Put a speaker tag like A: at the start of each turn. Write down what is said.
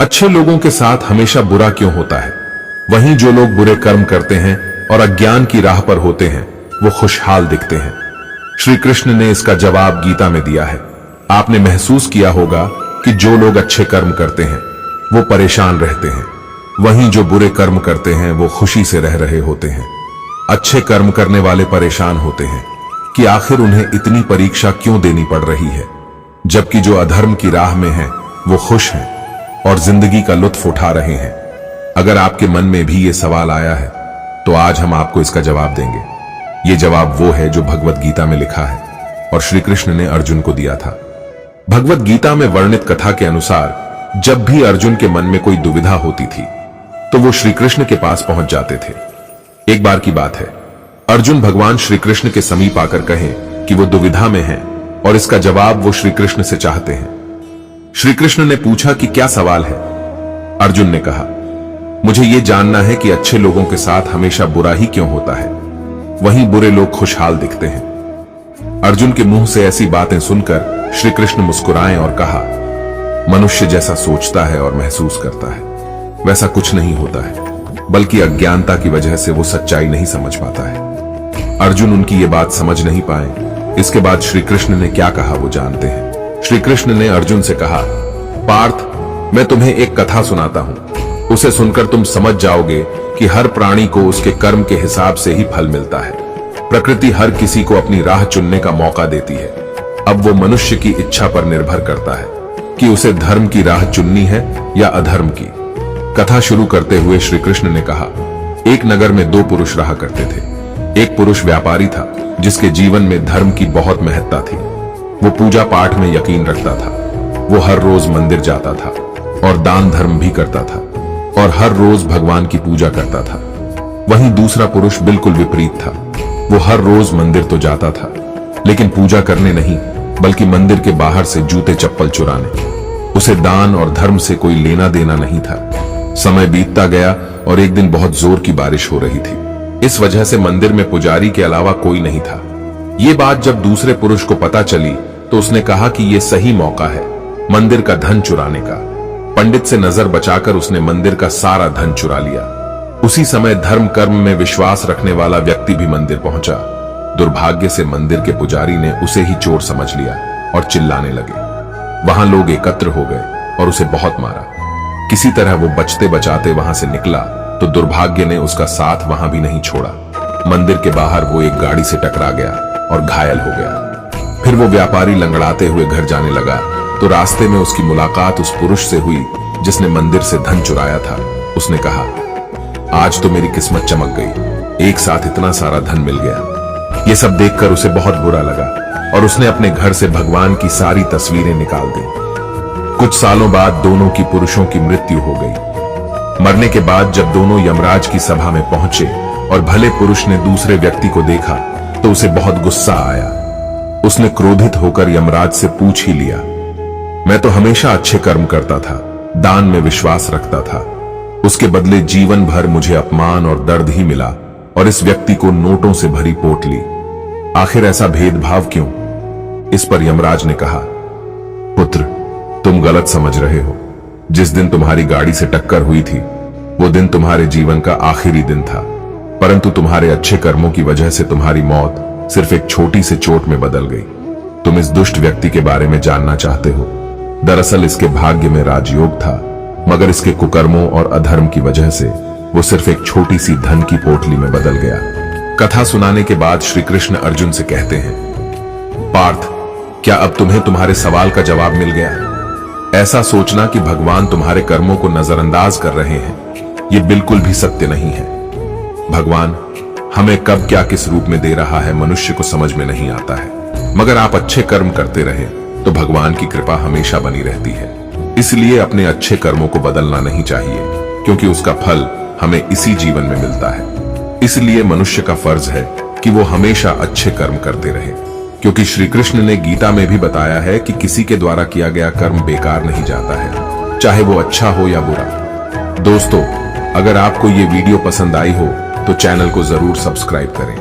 A: अच्छे लोगों के साथ हमेशा बुरा क्यों होता है? वहीं जो लोग बुरे कर्म करते हैं और अज्ञान की राह पर होते हैं वो खुशहाल दिखते हैं। श्री कृष्ण ने इसका जवाब गीता में दिया है। आपने महसूस किया होगा कि जो लोग अच्छे कर्म करते हैं वो परेशान रहते हैं, वहीं जो बुरे कर्म करते हैं वो खुशी से रह रहे होते हैं। अच्छे कर्म करने वाले परेशान होते हैं कि आखिर उन्हें इतनी परीक्षा क्यों देनी पड़ रही है, जबकि जो अधर्म की राह में हैं वो खुश हैं और जिंदगी का लुत्फ उठा रहे हैं। अगर आपके मन में भी ये सवाल आया है तो आज हम आपको इसका जवाब देंगे। ये जवाब वो है जो भगवत गीता में लिखा है और श्री कृष्ण ने अर्जुन को दिया था। भगवत गीता में वर्णित कथा के अनुसार जब भी अर्जुन के मन में कोई दुविधा होती थी तो वो श्री कृष्ण के पास पहुंच जाते थे। एक बार की बात है, अर्जुन भगवान श्री कृष्ण के समीप आकर कहें कि वो दुविधा में हैं और इसका जवाब वो श्री कृष्ण से चाहते हैं। श्री कृष्ण ने पूछा कि क्या सवाल है? अर्जुन ने कहा, मुझे ये जानना है कि अच्छे लोगों के साथ हमेशा बुरा ही क्यों होता है, वहीं बुरे लोग खुशहाल दिखते हैं। अर्जुन के मुंह से ऐसी बातें सुनकर श्री कृष्ण मुस्कुराए और कहा, मनुष्य जैसा सोचता है और महसूस करता है वैसा कुछ नहीं होता है, बल्कि अज्ञानता की वजह से वो सच्चाई नहीं समझ पाता है। अर्जुन उनकी ये बात समझ नहीं पाए। इसके बाद श्री कृष्ण ने क्या कहा वो जानते हैं। श्री कृष्ण ने अर्जुन से कहा, पार्थ, मैं तुम्हें एक कथा सुनाता हूं, उसे सुनकर तुम समझ जाओगे कि हर प्राणी को उसके कर्म के हिसाब से ही फल मिलता है। प्रकृति हर किसी को अपनी राह चुनने का मौका देती है। अब वो मनुष्य की इच्छा पर निर्भर करता है कि उसे धर्म की राह चुननी है या अधर्म की। कथा शुरू करते हुए श्री कृष्ण ने कहा, एक नगर में दो पुरुष रहा करते थे। एक पुरुष व्यापारी था जिसके जीवन में धर्म की बहुत महत्ता थी। वो पूजा पाठ में यकीन रखता था। वो हर रोज मंदिर जाता था और दान धर्म भी करता था और हर रोज भगवान की पूजा करता था। वहीं दूसरा पुरुष बिल्कुल विपरीत था। वो हर रोज मंदिर तो जाता था लेकिन पूजा करने नहीं, बल्कि मंदिर के बाहर से जूते चप्पल चुराने। उसे दान और धर्म से कोई लेना देना नहीं था। समय बीतता गया और एक दिन बहुत जोर की बारिश हो रही थी। इस वजह से मंदिर में पुजारी के अलावा कोई नहीं था। ये बात जब दूसरे पुरुष को पता चली तो उसने कहा कि ये सही मौका है मंदिर का धन चुराने का। पंडित से नजर बचाकर उसने मंदिर का सारा धन चुरा लिया। उसी समय धर्म कर्म में विश्वास रखने वाला व्यक्ति भी मंदिर पहुंचा। दुर्भाग्य से मंदिर के पुजारी ने उसे ही चोर समझ लिया और चिल्लाने लगे। वहां लोग एकत्र हो गए और उसे बहुत मारा। किसी तरह वो बचते बचाते वहां से निकला तो दुर्भाग्य ने उसका साथ वहां भी नहीं छोड़ा। मंदिर के बाहर वो एक गाड़ी से टकरा गया और घायल हो गया। फिर वो व्यापारी लंगड़ाते हुए घर जाने लगा तो रास्ते में उसकी मुलाकात उस पुरुष से हुई जिसने मंदिर से धन चुराया था। उसने कहा, आज तो मेरी किस्मत चमक गई, एक साथ इतना सारा धन मिल गया। ये सब देखकर उसे बहुत बुरा लगा और उसने अपने घर से भगवान की सारी तस्वीरें निकाल दी। कुछ सालों बाद दोनों की पुरुषों की मृत्यु हो गई। मरने के बाद जब दोनों यमराज की सभा में पहुंचे और भले पुरुष ने दूसरे व्यक्ति को देखा तो उसे बहुत गुस्सा आया। उसने क्रोधित होकर यमराज से पूछ ही लिया, मैं तो हमेशा अच्छे कर्म करता था, दान में विश्वास रखता था, उसके बदले जीवन भर मुझे अपमान और दर्द ही मिला और इस व्यक्ति को नोटों से भरी पोट ली। आखिर ऐसा भेदभाव क्यों? इस पर यमराज ने कहा, पुत्र, तुम गलत समझ रहे हो। जिस दिन तुम्हारी गाड़ी से टक्कर हुई थी वो दिन तुम्हारे जीवन का आखिरी दिन था, परंतु तुम्हारे अच्छे कर्मों की वजह से तुम्हारी मौत सिर्फ एक छोटी सी चोट में बदल गई। तुम इस दुष्ट व्यक्ति के बारे में जानना चाहते हो। दरअसल इसके भाग्य में राजयोग था, मगर इसके कुकर्मों और अधर्म की वजह से वो सिर्फ एक छोटी सी धन की पोटली में बदल गया। कथा सुनाने के बाद श्री कृष्ण अर्जुन से कहते हैं, पार्थ, क्या अब तुम्हें तुम्हारे सवाल का जवाब मिल गया? ऐसा सोचना कि भगवान तुम्हारे कर्मों को नजरअंदाज कर रहे हैं, ये बिल्कुल भी सत्य नहीं है। भगवान हमें कब क्या किस रूप में दे रहा है मनुष्य को समझ में नहीं आता है, मगर आप अच्छे कर्म करते रहे तो भगवान की कृपा हमेशा बनी रहती है। इसलिए अपने अच्छे कर्मों को बदलना नहीं चाहिए, क्योंकि उसका फल हमें इसी जीवन में मिलता है। इसलिए मनुष्य का फर्ज है कि वो हमेशा अच्छे कर्म करते रहे, क्योंकि श्री कृष्ण ने गीता में भी बताया है कि किसी के द्वारा किया गया कर्म बेकार नहीं जाता है, चाहे वो अच्छा हो या बुरा। दोस्तों, अगर आपको ये वीडियो पसंद आई हो तो चैनल को जरूर सब्सक्राइब करें।